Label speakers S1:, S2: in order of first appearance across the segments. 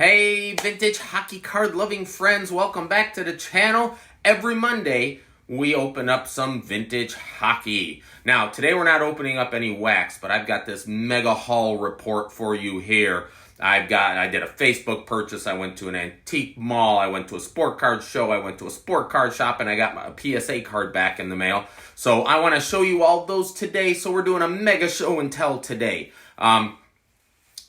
S1: Hey, vintage hockey card loving friends, welcome back to the channel. Every Monday, we open up some vintage hockey. Now, today we're not opening up any wax, but I've got this mega haul report for you here. I did a Facebook purchase, I went to an antique mall, I went to a sport card show, I went to a sport card shop, and I got my PSA card back in the mail. So I want to show you all those today, so we're doing a mega show and tell today.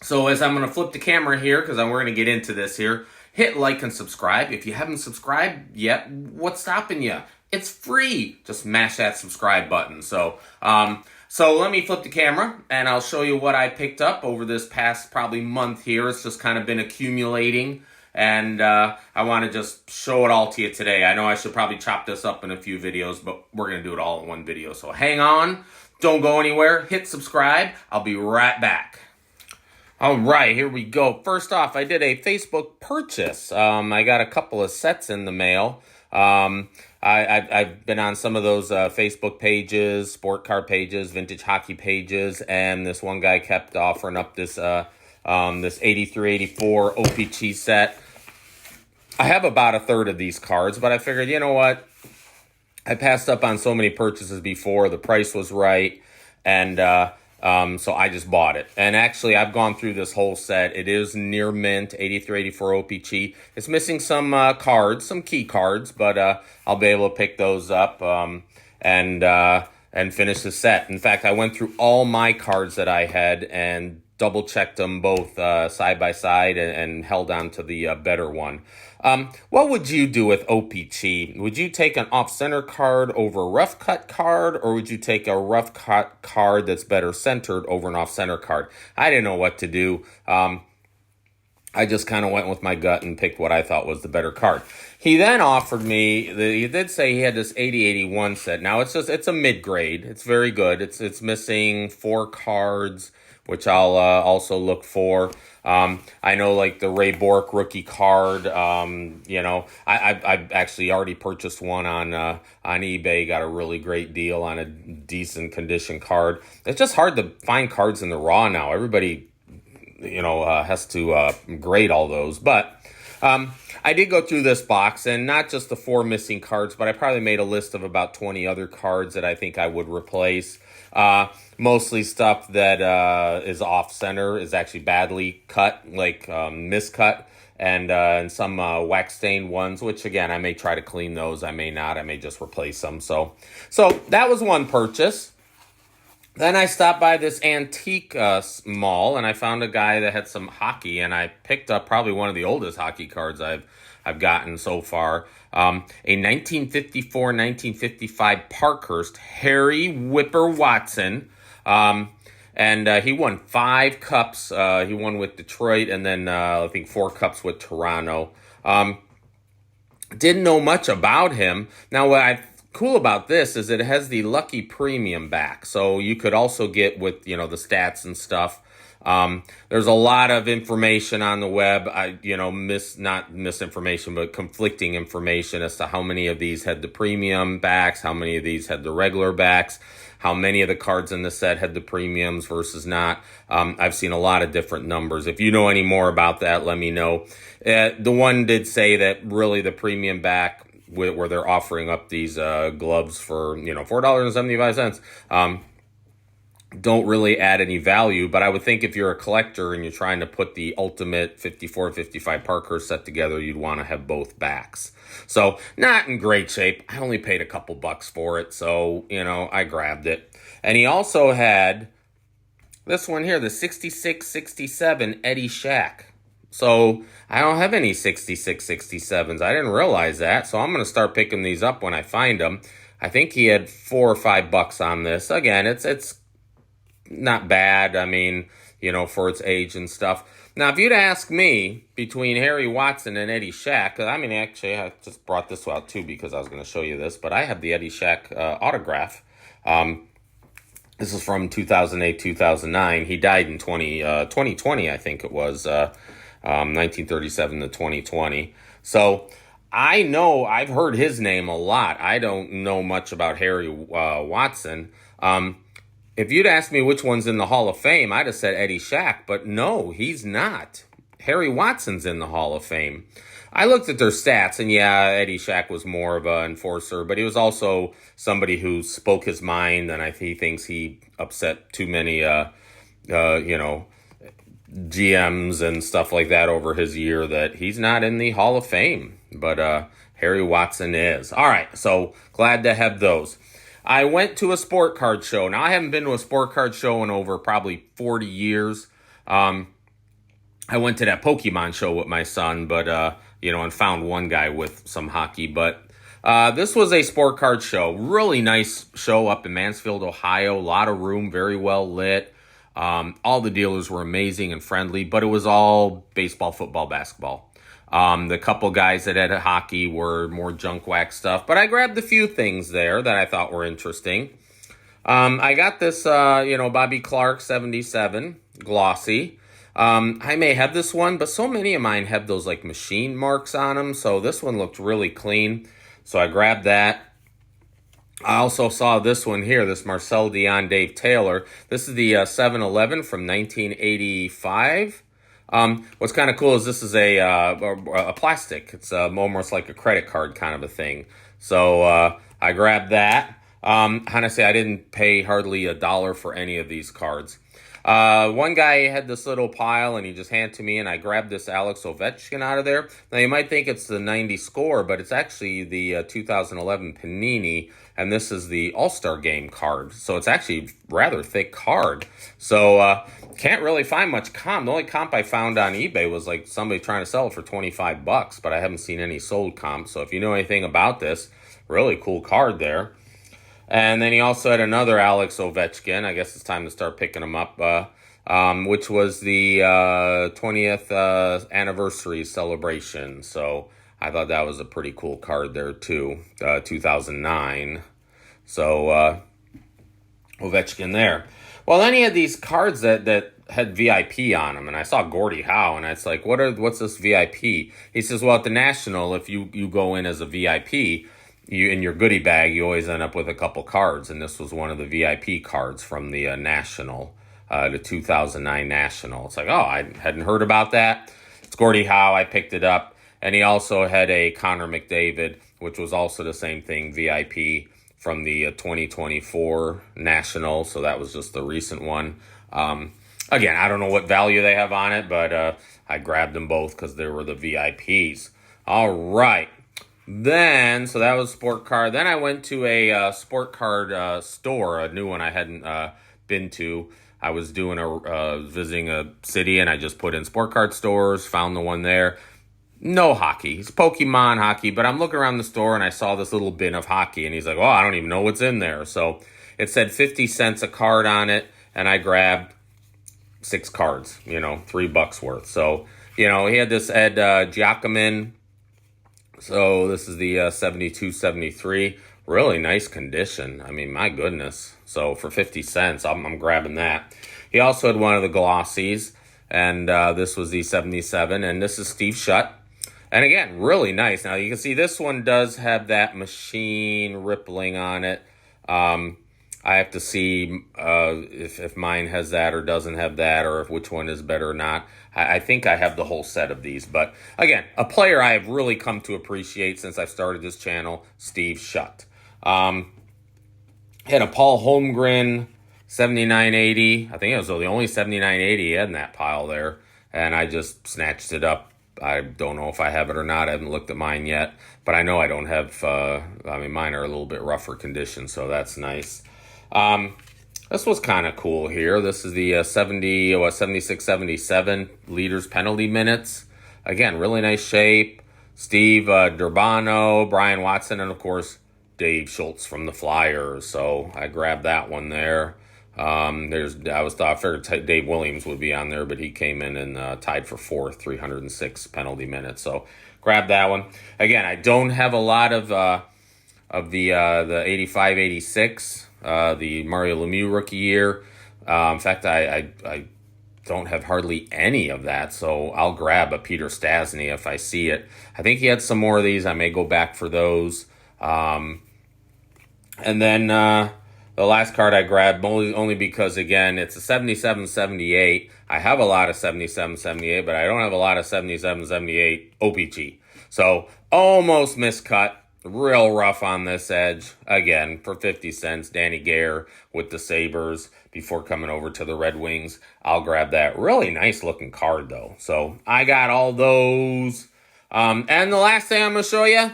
S1: So as I'm going to flip the camera here, because we're going to get into this here, hit like and subscribe. If you haven't subscribed yet, what's stopping you? It's free. Just mash that subscribe button. So let me flip the camera, and I'll show you what I picked up over this past probably month here. It's just kind of been accumulating, and I want to just show it all to you today. I know I should probably chop this up in a few videos, but we're going to do it all in one video. So hang on. Don't go anywhere. Hit subscribe. I'll be right back. All right, here we go. First off, I did a Facebook purchase. I got a couple of sets in the mail. I've been on some of those Facebook pages, sport card pages, vintage hockey pages, and this one guy kept offering up this 83-84 OPC set. I have about a third of these cards, but I figured, you know what? I passed up on so many purchases before. The price was right, and so I just bought it. And actually, I've gone through this whole set. It is near mint, 83-84 OPC. It's missing some cards, some key cards, but I'll be able to pick those up and finish the set. In fact, I went through all my cards that I had and double-checked them both side by side and held on to the better one. What would you do with OPC? Would you take an off-center card over a rough-cut card, or would you take a rough-cut card that's better centered over an off-center card? I didn't know what to do. I just kind of went with my gut and picked what I thought was the better card. He then offered me, he did say he had this 80-81 set. Now, it's a mid-grade. It's very good. It's missing 4 cards, which I'll also look for. I know, like the Ray Bork rookie card. I've actually already purchased one on eBay. Got a really great deal on a decent condition card. It's just hard to find cards in the raw now. Everybody, has to grade all those. But I did go through this box, and not just the 4 missing cards, but I probably made a list of about 20 other cards that I think I would replace. Mostly stuff that is off-center, is actually badly cut, like miscut, and some wax-stained ones, which, again, I may try to clean those. I may not. I may just replace them. So that was one purchase. Then I stopped by this antique mall, and I found a guy that had some hockey, and I picked up probably one of the oldest hockey cards I've gotten so far. A 1954-1955 Parkhurst Harry Whipper Watson. And he won 5 cups. He won with Detroit, and then I think 4 cups with Toronto. Didn't know much about him. Now, what cool about this is it has the Lucky Premium back. So you could also get with, the stats and stuff. There's a lot of information on the web. Not misinformation, but conflicting information as to how many of these had the premium backs, how many of these had the regular backs, how many of the cards in the set had the premiums versus not. I've seen a lot of different numbers. If you know any more about that, let me know. The one did say that really the premium back, where they're offering up these gloves for, $4.75, don't really add any value. But I would think if you're a collector and you're trying to put the ultimate 54-55 Parkhurst set together, you'd want to have both backs. So not in great shape. I only paid a couple bucks for it, so, I grabbed it. And he also had this one here, the 66-67 Eddie Shack. So I don't have any 66-67s. I didn't realize that, so I'm going to start picking these up when I find them. I think he had $4 or $5 on this. Again, it's not bad. I mean, for its age and stuff. Now, if you'd ask me between Harry Watson and Eddie Shack, actually, I just brought this out too because I was going to show you this, but I have the Eddie Shack autograph. This is from 2008-2009. He died in 2020, I think it was. 1937 to 2020. So I know I've heard his name a lot. I don't know much about Harry Watson. If you'd asked me which one's in the Hall of Fame, I'd have said Eddie Shack, but no, he's not. Harry Watson's in the Hall of Fame. I looked at their stats, and yeah, Eddie Shack was more of an enforcer, but he was also somebody who spoke his mind, and he thinks he upset too many, GMs and stuff like that over his year that he's not in the Hall of Fame. But Harry Watson is. All right, so glad to have those. I went to a sport card show. Now, I haven't been to a sport card show in over probably 40 years. I went to that Pokemon show with my son, but, and found one guy with some hockey. But this was a sport card show. Really nice show up in Mansfield, Ohio. A lot of room, very well lit. All the dealers were amazing and friendly, but it was all baseball, football, basketball. The couple guys that had hockey were more junk wax stuff, but I grabbed a few things there that I thought were interesting. I got this, Bobby Clark 77 glossy. I may have this one, but so many of mine have those like machine marks on them. So this one looked really clean. So I grabbed that. I also saw this one here, this Marcel Dion Dave Taylor. This is the 7-11 from 1985. What's kind of cool is this is a plastic. It's almost like a credit card kind of a thing. So I grabbed that. Honestly, I didn't pay hardly $1 for any of these cards. One guy had this little pile and he just handed to me, and I grabbed this Alex Ovechkin out of there. Now you might think it's the 90 score, but it's actually the 2011 Panini, and this is the All-Star Game card. So it's actually rather thick card. So can't really find much comp. The only comp I found on eBay was like somebody trying to sell it for $25, but I haven't seen any sold comps. So if you know anything about this, really cool card there. And then he also had another Alex Ovechkin. I guess it's time to start picking them up, which was the 20th anniversary celebration. So I thought that was a pretty cool card there, too, 2009. So Ovechkin there. Well, then he had these cards that had VIP on them, and I saw Gordie Howe, and it's like, what's this VIP? He says, well, at the National, if you go in as a VIP, in your goodie bag, you always end up with a couple cards, and this was one of the VIP cards from the National, the 2009 National. It's like, oh, I hadn't heard about that. It's Gordie Howe. I picked it up, and he also had a Connor McDavid, which was also the same thing, VIP from the 2024 National, so that was just the recent one. Again, I don't know what value they have on it, but I grabbed them both because they were the VIPs. All right. Then, so that was sport card. Then I went to a sport card store, a new one I hadn't been to. I was visiting a city, and I just put in sport card stores, found the one there. No hockey. It's Pokemon hockey, but I'm looking around the store, and I saw this little bin of hockey, and he's like, oh, I don't even know what's in there. So it said 50 cents a card on it, and I grabbed 6 cards, $3 worth. So, he had this Ed Giacomin. So this is the 72-73. Really nice condition. I mean, my goodness. So for 50 cents, I'm grabbing that. He also had one of the glossies, and this was the 77, and this is Steve Shutt. And again, really nice. Now you can see this one does have that machine rippling on it. I have to see if mine has that or doesn't have that, or if which one is better or not. I think I have the whole set of these. But again, a player I have really come to appreciate since I've started this channel, Steve Shutt. Had a Paul Holmgren 7980. I think it was the only 7980 he had in that pile there. And I just snatched it up. I don't know if I have it or not. I haven't looked at mine yet. But I know I don't have, mine are a little bit rougher condition, so that's nice. This was kind of cool here. This is the 76-77 leaders penalty minutes. Again, really nice shape. Steve Durbano, Brian Watson, and of course, Dave Schultz from the Flyers. So I grabbed that one there. I figured Dave Williams would be on there, but he came in and tied for 4th, 306 penalty minutes. So grab that one. Again, I don't have a lot of the 85-86. The Mario Lemieux rookie year. In fact, I don't have hardly any of that, so I'll grab a Peter Stastny if I see it. I think he had some more of these. I may go back for those. And then The last card I grabbed only because, again, it's a 77-78. I have a lot of 77-78, but I don't have a lot of 77-78 OPG. So almost miscut. Real rough on this edge. Again, for 50 cents, Danny Gare with the Sabres before coming over to the Red Wings. I'll grab that. Really nice looking card, though. So I got all those. And the last thing I'm going to show you,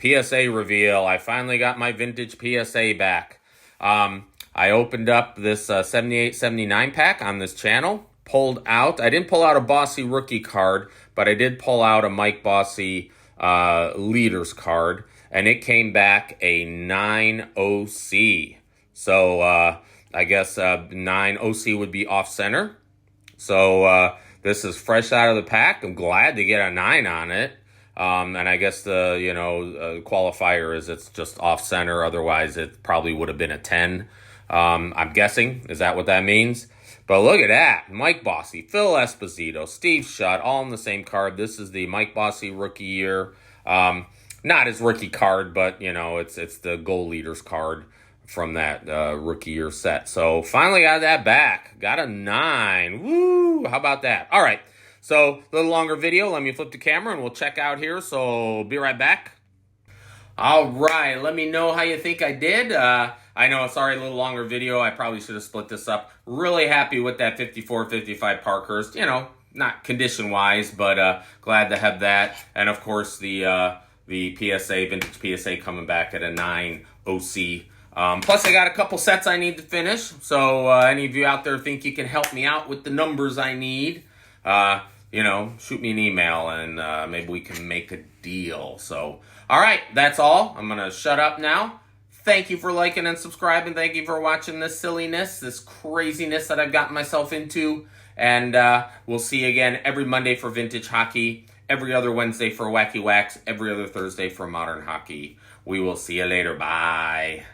S1: PSA Reveal. I finally got my vintage PSA back. I opened up this 78-79 pack on this channel. Pulled out. I didn't pull out a Bossy rookie card, but I did pull out a Mike Bossy leaders card. And it came back a 9 OC. So I guess 9 OC would be off center. So this is fresh out of the pack. I'm glad to get a 9 on it. And I guess the qualifier is it's just off center. Otherwise, it probably would have been a 10. I'm guessing. Is that what that means? But look at that. Mike Bossy, Phil Esposito, Steve Shutt, all in the same card. This is the Mike Bossy rookie year. Not his rookie card, but, it's the goal leaders card from that rookie year set. So finally got that back. Got a 9. Woo! How about that? All right. So a little longer video. Let me flip the camera and we'll check out here. So be right back. All right. Let me know how you think I did. I know, sorry, a little longer video. I probably should have split this up. Really happy with that 54-55 Parkhurst. Not condition-wise, but glad to have that. And, of course, the PSA, vintage PSA coming back at a 9 OC. Plus, I got a couple sets I need to finish. So, any of you out there think you can help me out with the numbers I need, shoot me an email and maybe we can make a deal. So, all right, that's all. I'm going to shut up now. Thank you for liking and subscribing. Thank you for watching this silliness, this craziness that I've gotten myself into. And we'll see you again every Monday for Vintage Hockey, every other Wednesday for Wacky Wax, every other Thursday for Modern Hockey. We will see you later. Bye.